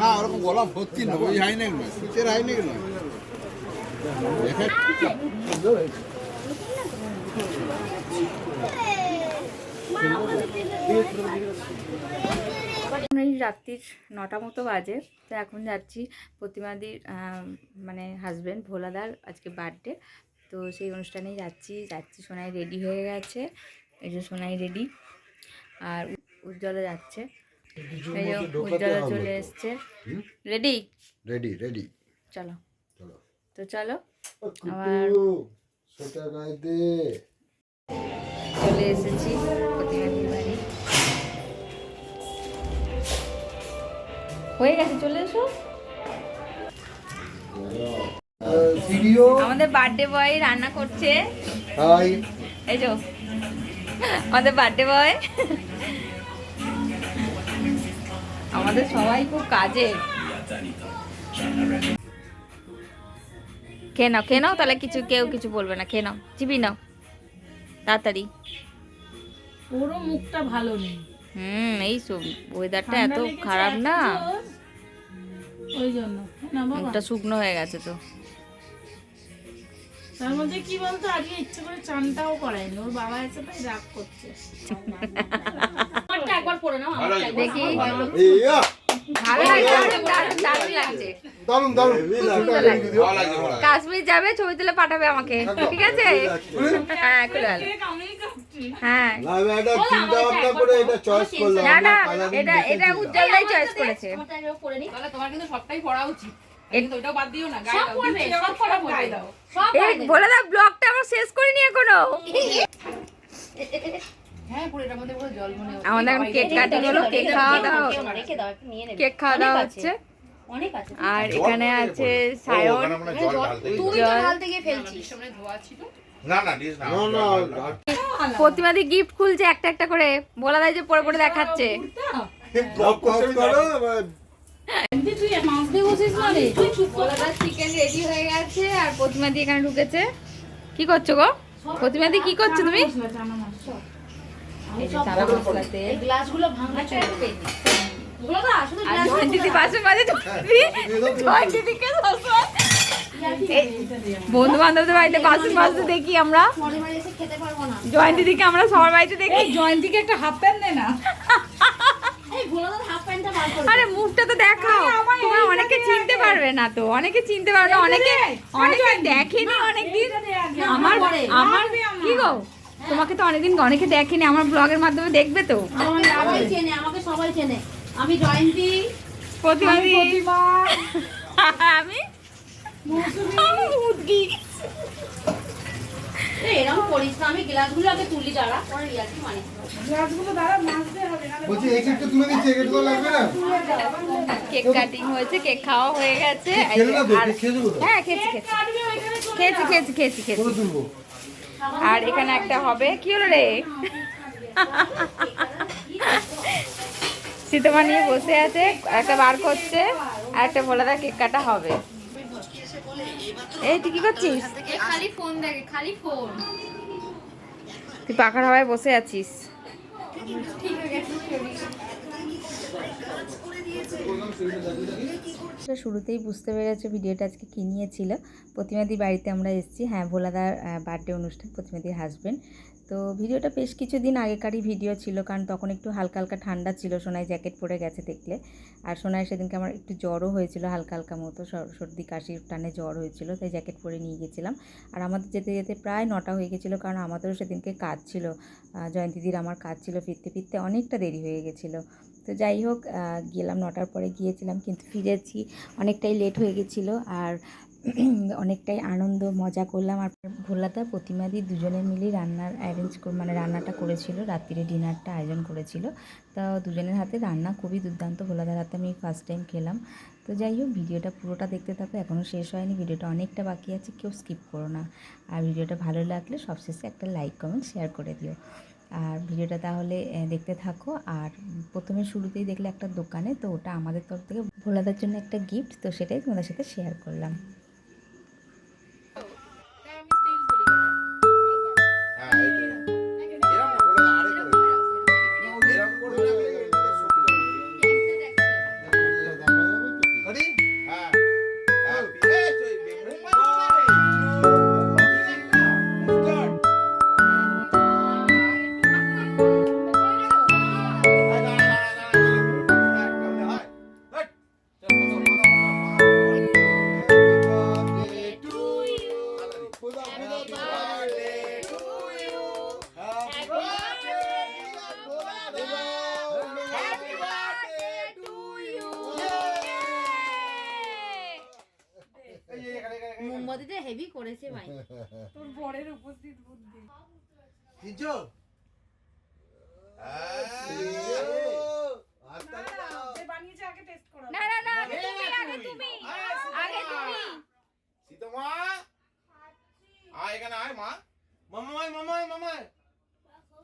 না ওরকম গলা ভর্তি না, ওই হাইনেক নয়, সুচের হাইনেক নয়। রাত্রির 9টা মতো বাজে। তো এখন যাচ্ছি প্রতিমাদির মানে হাজব্যান্ড ভোলাদার আজকে বার্থডে, তো সেই অনুষ্ঠানেই যাচ্ছি। সোনাই রেডি হয়ে গেছে, এই যে সোনাই রেডি, আর উজ্জ্বলা যাচ্ছে। এই যে উজ্জ্বলা চলে এসছে। রেডি রেডি রেডি, চলো চলো তো চলো। আবার সোটা গায়ে দে। চলে এসেছি প্রতিমাদির বাড়ি, হয়ে গেছে, চলে এসো। আমাদের বার্থডে বয় রান্না করছে। হাই, এই যে আমাদের বার্থডে বয়। আমাদের সবাই খুব কাজে। খেয়ে নাও তাহলে, কেউ কিছু বলবে না। খেয়ে নাও, চিবি নাও তাড়াতাড়ি। পুরো মুখটা ভালো নেই। এই সব ওয়েদারটা এত খারাপ না, ওই জন্য না বাবা, মুখটা শুকনো হয়ে গেছে। তো তার মধ্যে কি বলতো, আজকে ইচ্ছে করে চানটাও করায়নি, ওর বাবা এসে তাই রাগ করছে। একবার পরে নাও, দেখি ইয়া ভালো লাগছে, দারুণ লাগছে। দারুন দারুন, কাশ্মীর যাবে, ছবি তুলে পাঠাবে আমাকে, ঠিক আছে? হ্যাঁ কুলাল, হ্যাঁ আমি এটা চিন্তা ভাবনা করে এটা চয়েস করলাম। না না, এটা উজ্জ্বলদাই চয়েস করেছে। তাহলে তোমার কিন্তু সবটাই পড়া উচিত, কিন্তু ওটাও বাদ দিও না, গায়ে দাও, সব করা গায়ে দাও। এই বলে দাও, ব্লগটা আমরা শেষ করিনি এখনো। হ্যাঁ পুরো এটার মধ্যে পুরো জল মনে হচ্ছে। আমাদের এখন কেক কাটিং হলো, কেক খাওয়া দাওয়া, কেক খাওয়া দাওয়া হচ্ছে। আর এখানে আছে সায়ন, প্রতিমাদি গিফট খুলছে একটা একটা করে, বলা দেয় যে পরে পরে দেখাচ্ছে। চিকেন রেডি হয়ে গেছে আর প্রতিমাদি এখানে ঢুকেছে। কি করছো গো প্রতিমাদি, কি করছো তুমি? বন্ধু বান্ধবদের বাড়িতে বাসন মাজতে দেখি আমরা, জয়ন্তীদিকে আমরা সবার বাড়িতে দেখি। জয়ন্তীকে একটা হাফ প্যান্ট দে না। আরে মুখটা তো দেখাও, তোমরা অনেকে চিনতে পারবে না, তো অনেকে চিনতে পারবে না, অনেকে দেখেনি অনেকদিন। আমার কি গো, তোমাকে তো অনেকে দেখেনি, আমার ব্লগের মাধ্যমে দেখবে তো। আমাকে সবাই চেনে, আমি জয়ন্তী, প্রতিমাদি, আমি এরকম করিস না। আমি গ্লাসগুলো আগে তুলি, যারা পরে রিয়াকি মানিস। গ্লাসগুলো দ্বারা মাজতে হবে না। বলছি এই কেকটা তুলে দিচ্ছি, এই কেকটা লাগবে না? কেক কাটিং হয়েছে, কেক খাওয়া হয়ে গেছে। খেলে না তো, খেয়ে দেবো তো? হ্যাঁ খেয়েছি। করে তুলবো। আর এখানে একটা হবে, কি হলো রে? সীতমা নিয়ে বসে আছে, একটা বার করছে, আর একটা ভোলাদা কেক কাটা হবে। এই তুই কি করছিস? খালি ফোন দেখে, খালি ফোন। তুই পাখার হাওয়ায় বসে আছিস। শুরুতেই বুঝতে পেরেছে ভিডিওটা আজকে কি নিয়েছিল। প্রতিমাদির বাড়িতে আমরা এসেছি, হ্যাঁ ভোলাদার বার্থডে অনুষ্ঠান, প্রতিমাদির হাজব্যান্ড। তো ভিডিওটা বেশ কিছুদিন আগেকারই ভিডিও ছিল, কারণ তখন একটু হালকা হালকা ঠান্ডা ছিল, সোনাই জ্যাকেট পরে গেছে দেখলে। আর সোনাই সেদিনকে আমার একটু জ্বরও হয়েছিল, হালকা হালকা মতো সর্দি কাশির টানে জ্বর হয়েছিল, তাই জ্যাকেট পরে নিয়ে গেছিলাম। আর আমাদের যেতে যেতে প্রায় 9টা হয়ে গেছিলো, কারণ আমাদেরও সেদিনকে কাজ ছিল, জয়ন্তীদির আমার কাজ ছিল, ফিরতে ফিরতে অনেকটা দেরি হয়ে গেছিলো। তো যাই হোক, গেলাম 9টার পরে গিয়েছিলাম, কিন্তু ফিরেছি অনেকটাই লেট হয়ে গেছিলো। আর অনেকটাই আনন্দ মজা করলাম। আর ভোলাদা প্রতিমাদি দুজনে মিলেই রান্নার মানে রান্নাটা করেছিল, রাত্রিরে ডিনারটা আয়োজন করেছিল। তো দুজনের হাতে রান্না খুবই দুর্দান্ত, ভোলাদার হাতে আমি ফার্স্ট টাইম খেলাম। তো যাই হোক, ভিডিওটা পুরোটা দেখতে থাকো, এখনও শেষ হয়নি, ভিডিওটা অনেকটা বাকি আছে, কেউ স্কিপ করো না। আর ভিডিওটা ভালো লাগলে সবশেষে একটা লাইক কমেন্ট শেয়ার করে দিও। আর ভিডিওটা তাহলে দেখতে থাকো। আর প্রথমে শুরুতেই দেখলে একটা দোকানে, তো ওটা আমাদের তরফ থেকে ভোলাদার জন্য একটা গিফট, তো সেটাই তোমাদের সাথে শেয়ার করলাম। বদিতে হেভি করেছে ভাই। তোর বরের উপস্থিত বুদ্ধি। কিজো যে বানিয়েছে আগে টেস্ট করো। না না না আগে তুমি সীতামা আয় এখানে আয় মা মামাই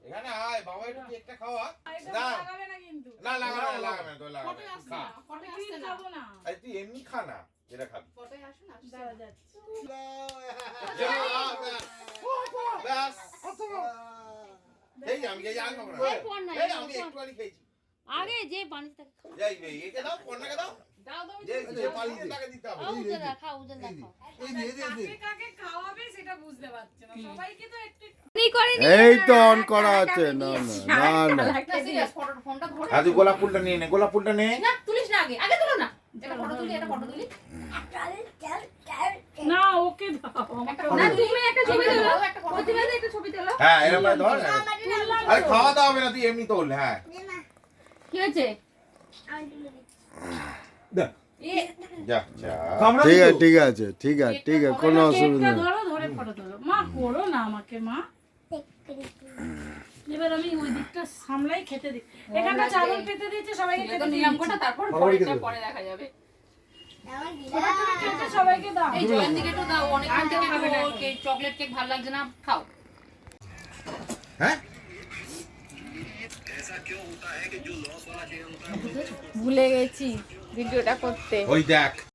এখানে আয় বাবা একটু কেকটা খাওয়া এটা না লাগাবে না কিন্তু। না লাগাবে না তো লাগাবে ফটোই আসছে খা না, ফটোই আমি আসছে না। খাবো না। আরে তুই এমনি খা না যেটা খাবি ফটোই আসুন, আসছে না। দাঁড়া যাচ্ছে। ব্যাস এই আমি এই আর খাবো না এই পড় না, এই আমি একটুখানি খেয়েছি আগে যে বানিয়েছে তাকে খাও। যাই বে একে দাও কন্যাকে দাও দাও দাও যে পালিয়ে তাকে দিতে হবে উজে খাও, উজে খাও। কাকে কাকে খাওয়াবে সেটা বুঝতে পারছে না। সবাইকে তো একটু এই তো অন করা আছে না না না না সিরিয়াস ফোনটা ধরে আজ গোলাপ ফুলটা নিয়ে নে গোলাপ ফুলটা নে না তুলিস না আগে আগে তুলো না এটা ফটো তুলি না ওকে দাও আমাকে না তুমি একটা ছবি তোলো একটা প্রতিবাদে একটা ছবি তোলো হ্যাঁ এরকম করে ধর আরে খাওয়া দাওয়া হবে না তুই এমনি তোল হ্যাঁ কি হয়েছে? যা যা ঠিক আছে কোনো অসুবিধা কেকটা নেই ধরো ধরে ফটো তোলো। মা করো না আমাকে মা। এবার আমি ওই দিকটা সামলাই খেতে দিই। এখানটা চাদর পেতে দিয়েছে সবাইকে তো খেতে নিলাম দিয়েছে। কোটা তারপর পরে দেখা যাবে এবার তুমি খেতে সবাইকে দাও। এই জয়ন্তীকে একটু দাও অনেকক্ষণ থেকে কেক চকলেট কেক ভালো লাগছে না খাও হ্যাঁ ভুলে গেছি ভিডিওটা করতে। ওই দেখ